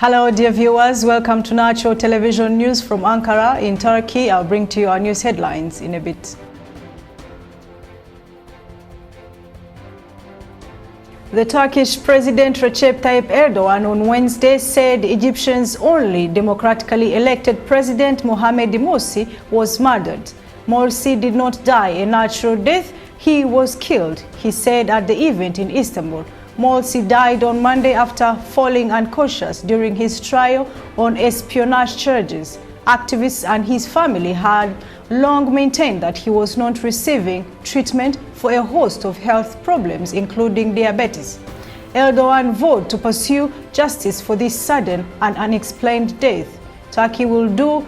Hello dear viewers, welcome to Nacho Television News from Ankara in Turkey. I'll bring to you our news headlines in a bit. The Turkish President Recep Tayyip Erdogan on Wednesday said Egyptians' only democratically elected president Mohamed Morsi was murdered. Morsi did not die a natural death, he was killed, he said at the event in Istanbul. Morsi died on Monday after falling unconscious during his trial on espionage charges. Activists and his family had long maintained that he was not receiving treatment for a host of health problems, including diabetes. Erdogan vowed to pursue justice for this sudden and unexplained death. Turkey will do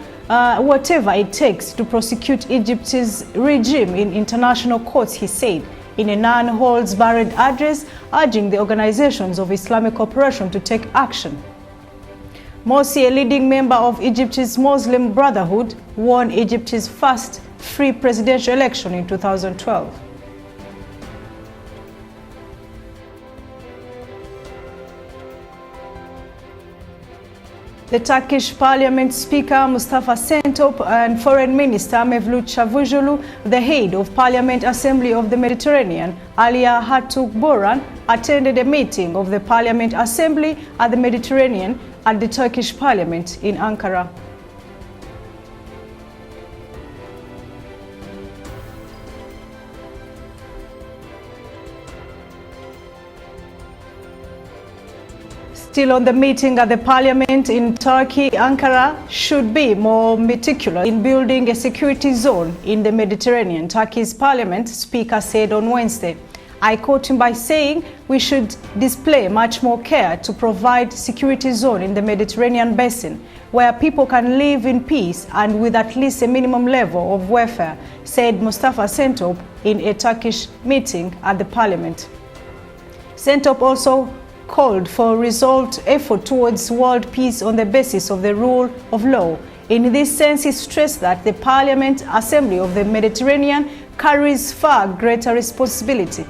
whatever it takes to prosecute Egypt's regime in international courts, he said, in a non-holds-barred address urging the organizations of Islamic cooperation to take action. Morsi, a leading member of Egypt's Muslim Brotherhood, won Egypt's first free presidential election in 2012. The Turkish Parliament Speaker Mustafa Şentop and Foreign Minister Mevlut Çavuşoğlu, the head of Parliament Assembly of the Mediterranean, Aliya Hattuk Boran, attended a meeting of the Parliament Assembly at the Mediterranean at the Turkish Parliament in Ankara. Still on the meeting at the parliament in Turkey, Ankara should be more meticulous in building a security zone in the Mediterranean. Turkey's parliament speaker said on Wednesday. I quote him by saying, we should display much more care to provide security zone in the Mediterranean basin, where people can live in peace and with at least a minimum level of welfare, said Mustafa Şentop in a Turkish meeting at the parliament. Şentop also called for a resolved effort towards world peace on the basis of the rule of law. In this sense, he stressed that the Parliament Assembly of the Mediterranean carries far greater responsibility.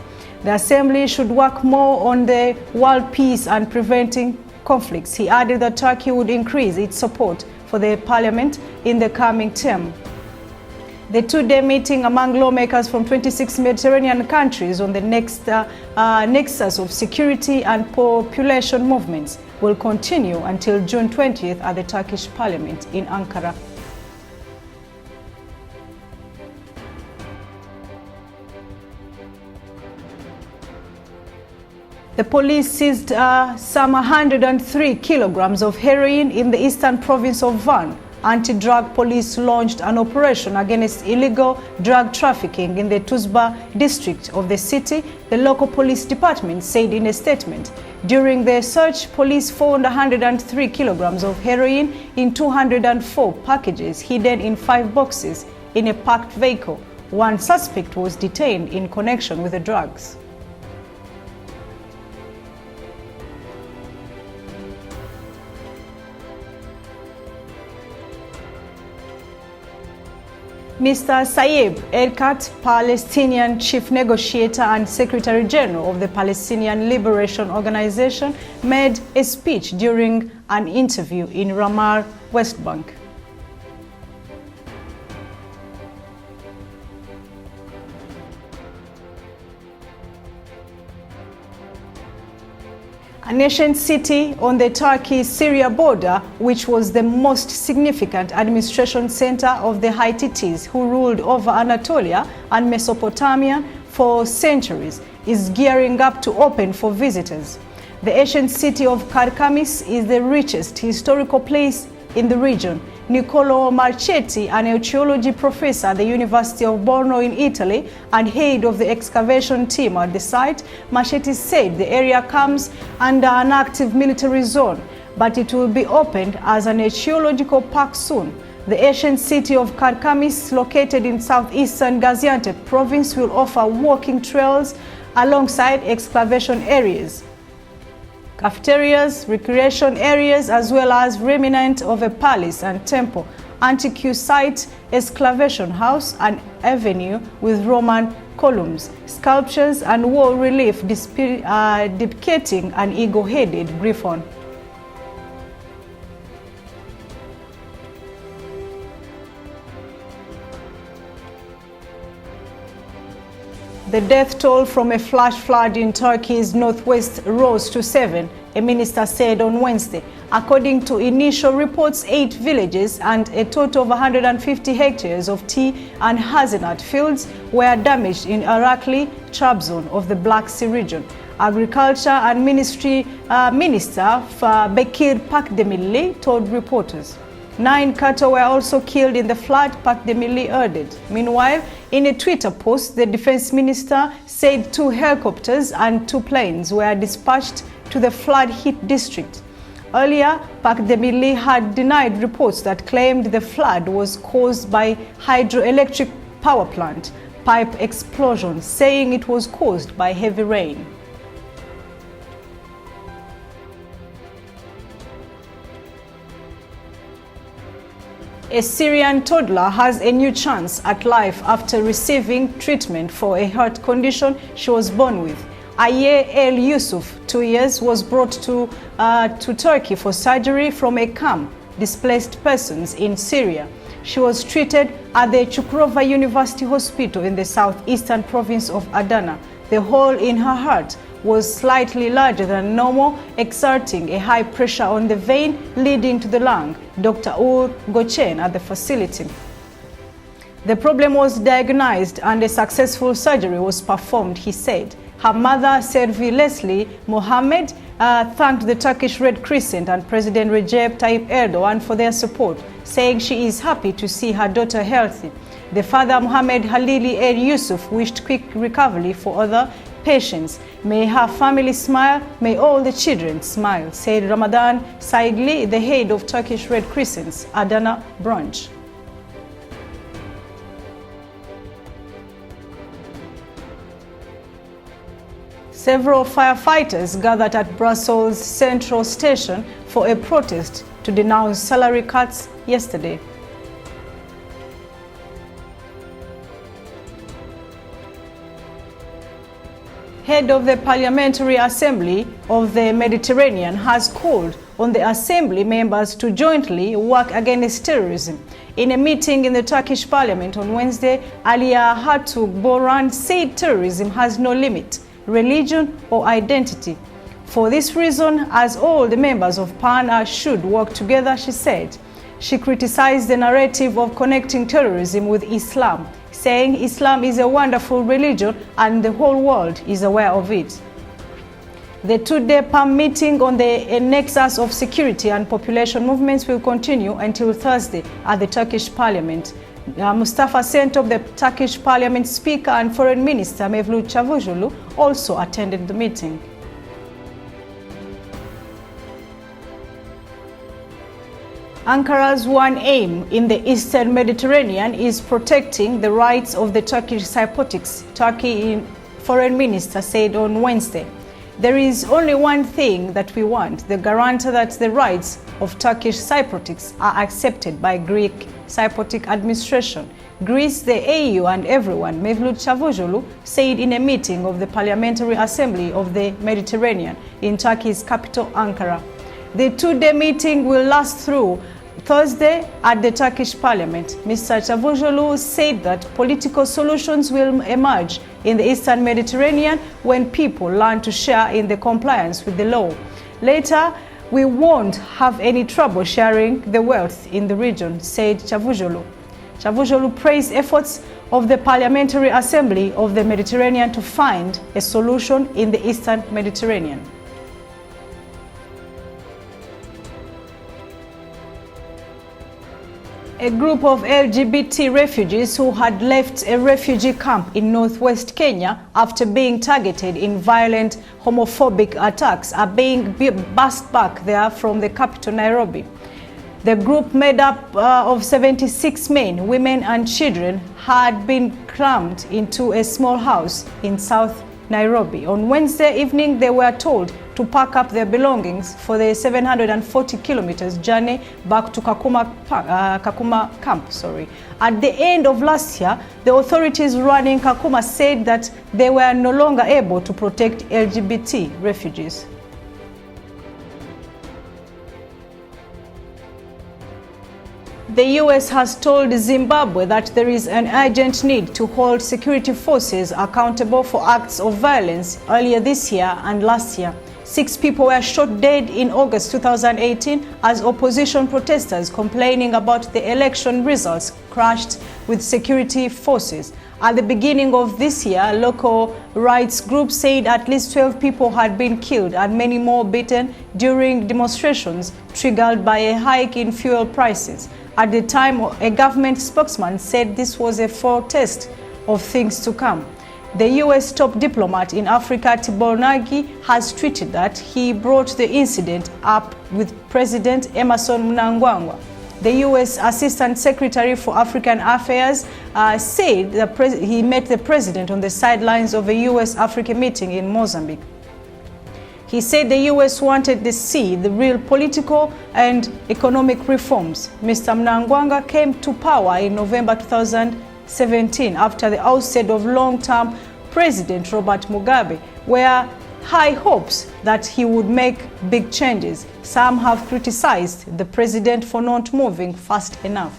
The Assembly should work more on the world peace and preventing conflicts. He added that Turkey would increase its support for the Parliament in the coming term. The two-day meeting among lawmakers from 26 Mediterranean countries on the nexus of security and population movements will continue until June 20th at the Turkish Parliament in Ankara. The police seized some 103 kilograms of heroin in the eastern province of Van. Anti-drug police launched an operation against illegal drug trafficking in the Tuzba district of the city, the local police department said in a statement. During the search, police found 103 kilograms of heroin in 204 packages hidden in 5 boxes in a parked vehicle. One suspect was detained in connection with the drugs. Mr. Saeb Erekat, Palestinian chief negotiator and secretary general of the Palestinian Liberation Organization, made a speech during an interview in Ramah, West Bank. An ancient city on the Turkey-Syria border, which was the most significant administration center of the Hittites who ruled over Anatolia and Mesopotamia for centuries, is gearing up to open for visitors. The ancient city of Karkamis is the richest historical place in the region. Niccolo Marchetti, an archaeology professor at the University of Borno in Italy and head of the excavation team at the site, Marchetti said the area comes under an active military zone, but it will be opened as an archaeological park soon. The ancient city of Karkamis, located in southeastern Gaziantep province, will offer walking trails alongside excavation areas, cafeterias, recreation areas, as well as remnant of a palace and temple, antique site, excavation house, and avenue with Roman columns, sculptures, and wall relief depicting an eagle-headed griffon. The death toll from a flash flood in Turkey's northwest rose to 7, a minister said on Wednesday. According to initial reports, 8 villages and a total of 150 hectares of tea and hazelnut fields were damaged in Arakli, Trabzon of the Black Sea region. Agriculture and Ministry Minister Bekir Pakdemirli told reporters. 9 cattle were also killed in the flood, Pakdemirli added. Meanwhile, in a Twitter post, the defense minister said 2 helicopters and 2 planes were dispatched to the flood-hit district. Earlier, Pakdemirli had denied reports that claimed the flood was caused by hydroelectric power plant pipe explosion, saying it was caused by heavy rain. A Syrian toddler has a new chance at life after receiving treatment for a heart condition she was born with. Aye El Yusuf, 2 years, was brought to Turkey for surgery from a camp displaced persons in Syria. She was treated at the Çukurova University Hospital in the southeastern province of Adana. The hole in her heart was slightly larger than normal, exerting a high pressure on the vein leading to the lung, Dr. Uğur Göçen at the facility. The problem was diagnosed and a successful surgery was performed, he said. Her mother, Servi Leslie Mohammed, thanked the Turkish Red Crescent and President Recep Tayyip Erdogan for their support, saying she is happy to see her daughter healthy. The father, Mohammed Halili El Yusuf, wished quick recovery for other patients. May her family smile, may all the children smile, said Ramadan Saigli, the head of Turkish Red Crescent's Adana branch. Several firefighters gathered at Brussels Central Station for a protest to denounce salary cuts yesterday. Head of the Parliamentary Assembly of the Mediterranean has called on the Assembly members to jointly work against terrorism. In a meeting in the Turkish Parliament on Wednesday, Aliya Hatug Boran said terrorism has no limit, religion or identity. For this reason, as all the members of PAN should work together, she said. She criticized the narrative of connecting terrorism with Islam, saying Islam is a wonderful religion and the whole world is aware of it. The 2-day PAM meeting on the nexus of security and population movements will continue until Thursday at the Turkish Parliament. Mustafa Şentop, the Turkish Parliament Speaker and Foreign Minister Mevlut Çavuşoğlu, also attended the meeting. Ankara's one aim in the Eastern Mediterranean is protecting the rights of the Turkish Cypriots, Turkey Foreign Minister said on Wednesday. There is only one thing that we want, the guarantee that the rights of Turkish Cypriots are accepted by Greek Cypriot administration, Greece, the EU and everyone, Mevlut Çavuşoğlu said in a meeting of the Parliamentary Assembly of the Mediterranean in Turkey's capital Ankara. The 2-day meeting will last through Thursday at the Turkish Parliament. Mr. Çavuşoğlu said that political solutions will emerge in the Eastern Mediterranean when people learn to share in the compliance with the law. Later, we won't have any trouble sharing the wealth in the region, said Çavuşoğlu. Çavuşoğlu praised efforts of the Parliamentary Assembly of the Mediterranean to find a solution in the Eastern Mediterranean. A group of LGBT refugees who had left a refugee camp in northwest Kenya after being targeted in violent homophobic attacks are being bussed back there from the capital Nairobi. The group, made up of 76 men, women and children, had been crammed into a small house in South Nairobi. On Wednesday evening, they were told to pack up their belongings for the 740 kilometers journey back to Kakuma camp. At the end of last year, the authorities running Kakuma said that they were no longer able to protect LGBT refugees. The US has told Zimbabwe that there is an urgent need to hold security forces accountable for acts of violence earlier this year and last year. 6 people were shot dead in August 2018 as opposition protesters complaining about the election results clashed with security forces. At the beginning of this year, local rights groups said at least 12 people had been killed and many more beaten during demonstrations triggered by a hike in fuel prices. At the time, a government spokesman said this was a foretaste of things to come. The US top diplomat in Africa, Tibor Nagy, has tweeted that he brought the incident up with President Emmerson Mnangagwa. The US Assistant Secretary for African Affairs said that he met the president on the sidelines of a US-Africa meeting in Mozambique. He said the US wanted to see the real political and economic reforms. Mr. Mnangagwa came to power in November 2017 after the ousted of long-term President Robert Mugabe, where high hopes that he would make big changes. Some have criticized the president for not moving fast enough.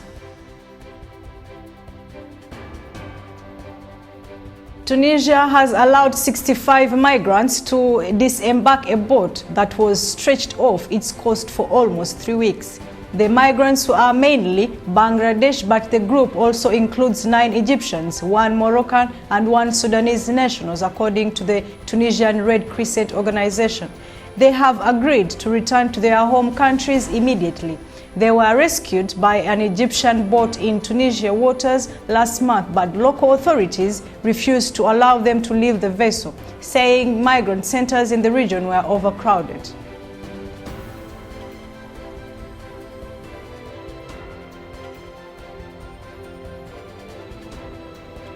Tunisia has allowed 65 migrants to disembark a boat that was stretched off its coast for almost 3 weeks. The migrants are mainly Bangladesh, but the group also includes 9 Egyptians, 1 Moroccan and 1 Sudanese nationals, according to the Tunisian Red Crescent organization. They have agreed to return to their home countries immediately. They were rescued by an Egyptian boat in Tunisia waters last month, but local authorities refused to allow them to leave the vessel, saying migrant centers in the region were overcrowded.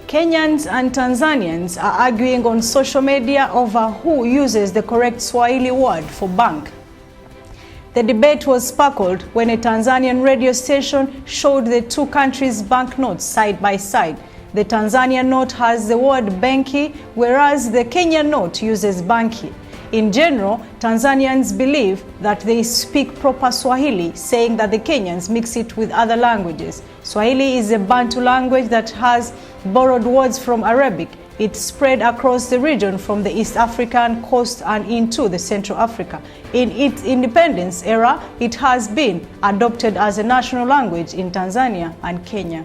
Kenyans and Tanzanians are arguing on social media over who uses the correct Swahili word for bank. The debate was sparkled when a Tanzanian radio station showed the two countries' banknotes side by side. The Tanzanian note has the word benki, whereas the Kenyan note uses banki. In general, Tanzanians believe that they speak proper Swahili, saying that the Kenyans mix it with other languages. Swahili is a Bantu language that has borrowed words from Arabic. It spread across the region from the East African coast and into the Central Africa. In its independence era, it has been adopted as a national language in Tanzania and Kenya.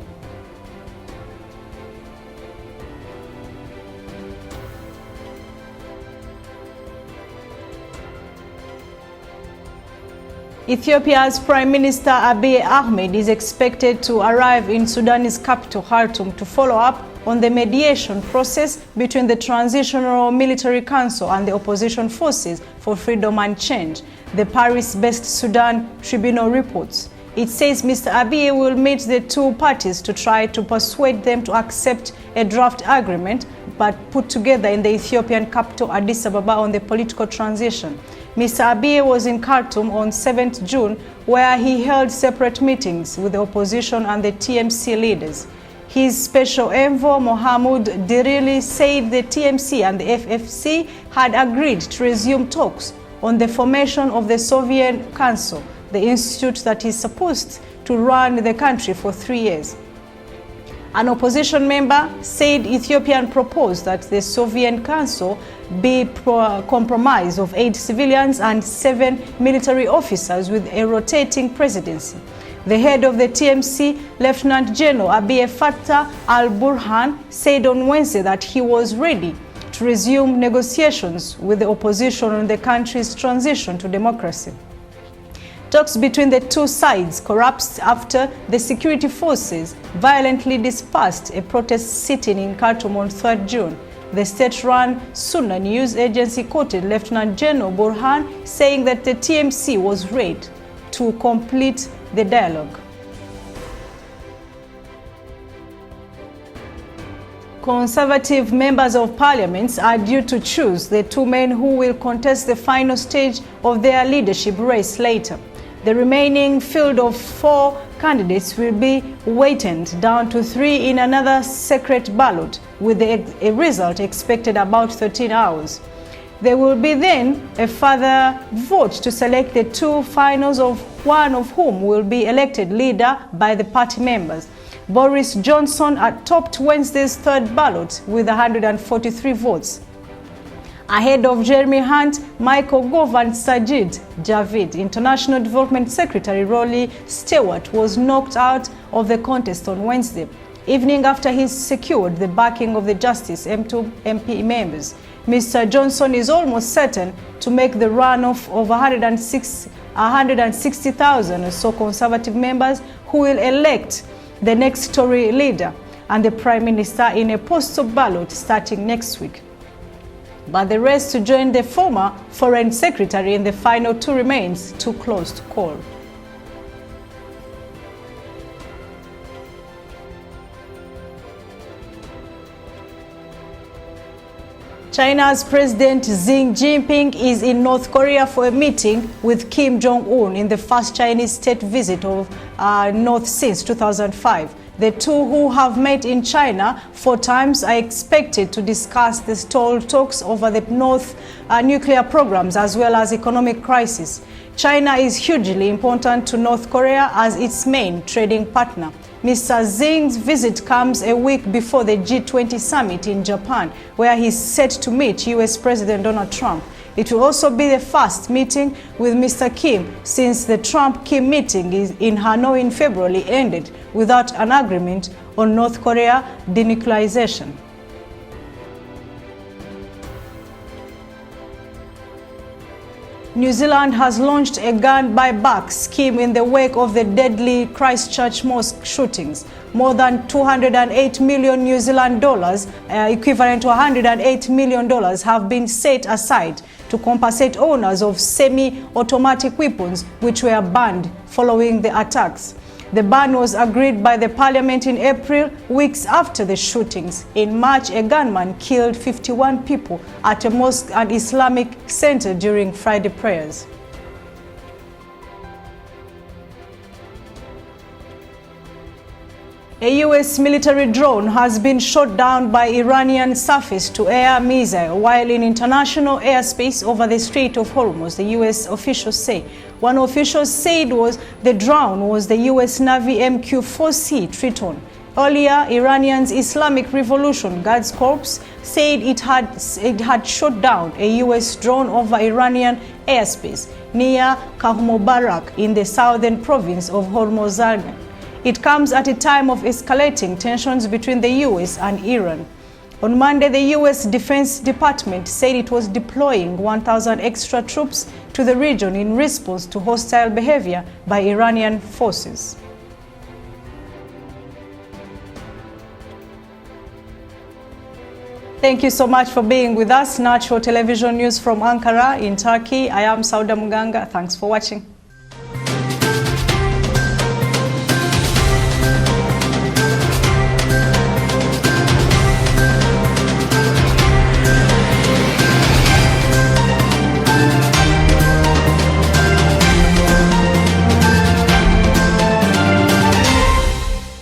Ethiopia's Prime Minister Abiy Ahmed is expected to arrive in Sudan's capital Khartoum to follow up on the mediation process between the Transitional Military Council and the opposition forces for freedom and change, the Paris-based Sudan Tribunal reports. It says Mr. Abiy will meet the two parties to try to persuade them to accept a draft agreement but put together in the Ethiopian capital Addis Ababa on the political transition. Mr. Abiy was in Khartoum on 7th June, where he held separate meetings with the opposition and the TMC leaders. His special envoy, Mohammed Dirili, said the TMC and the FFC had agreed to resume talks on the formation of the Sovereign Council, the institute that is supposed to run the country for 3 years. An opposition member said Ethiopia proposed that the Sovereign Council be comprised of 8 civilians and 7 military officers with a rotating presidency. The head of the TMC, Lieutenant General Abiy Fattah al-Burhan, said on Wednesday that he was ready to resume negotiations with the opposition on the country's transition to democracy. Talks between the two sides collapsed after the security forces violently dispersed a protest sitting in Khartoum on 3rd June. The state-run Sunna news agency quoted Lieutenant General Burhan saying that the TMC was ready to complete the dialogue. Conservative members of parliament are due to choose the 2 men who will contest the final stage of their leadership race later. The remaining field of 4 candidates will be weighted down to 3 in another secret ballot, with a result expected about 13 hours. There will be then a further vote to select the two finals, of one of whom will be elected leader by the party members. Boris Johnson topped Wednesday's third ballot with 143 votes, ahead of Jeremy Hunt, Michael Gove and Sajid Javid. International Development Secretary Rolly Stewart was knocked out of the contest on Wednesday evening after he secured the backing of the Justice M2 MP members. Mr. Johnson is almost certain to make the runoff of 160,000 or so Conservative members who will elect the next Tory leader and the Prime Minister in a postal ballot starting next week. But the race to join the former Foreign Secretary in the final two remains too close to call. China's President Xi Jinping is in North Korea for a meeting with Kim Jong-un in the first Chinese state visit of North since 2005. The two, who have met in China 4 times, are expected to discuss the stalled talks over the North nuclear programs as well as economic crisis. China is hugely important to North Korea as its main trading partner. Mr. Xi's visit comes a week before the G20 summit in Japan, where he's set to meet US President Donald Trump. It will also be the first meeting with Mr. Kim since the Trump-Kim meeting in Hanoi in February ended without an agreement on North Korea denuclearization. New Zealand has launched a gun buyback scheme in the wake of the deadly Christchurch mosque shootings. More than 208 million New Zealand dollars, equivalent to $108 million, have been set aside to compensate owners of semi-automatic weapons which were banned following the attacks. The ban was agreed by the Parliament in April, weeks after the shootings. In March, a gunman killed 51 people at a mosque and Islamic center during Friday prayers. A U.S. military drone has been shot down by Iranian surface-to-air missile while in international airspace over the Strait of Hormuz, the U.S. officials say. One official said the drone was the U.S. Navy MQ-4C Triton. Earlier, Iran's Islamic Revolution Guards Corps said it had shot down a U.S. drone over Iranian airspace near Kahmubarak in the southern province of Hormozgan. It comes at a time of escalating tensions between the U.S. and Iran. On Monday, the U.S. Defense Department said it was deploying 1,000 extra troops to the region in response to hostile behavior by Iranian forces. Thank you so much for being with us. Natural Television News from Ankara in Turkey. I am Sauda Muganga. Thanks for watching.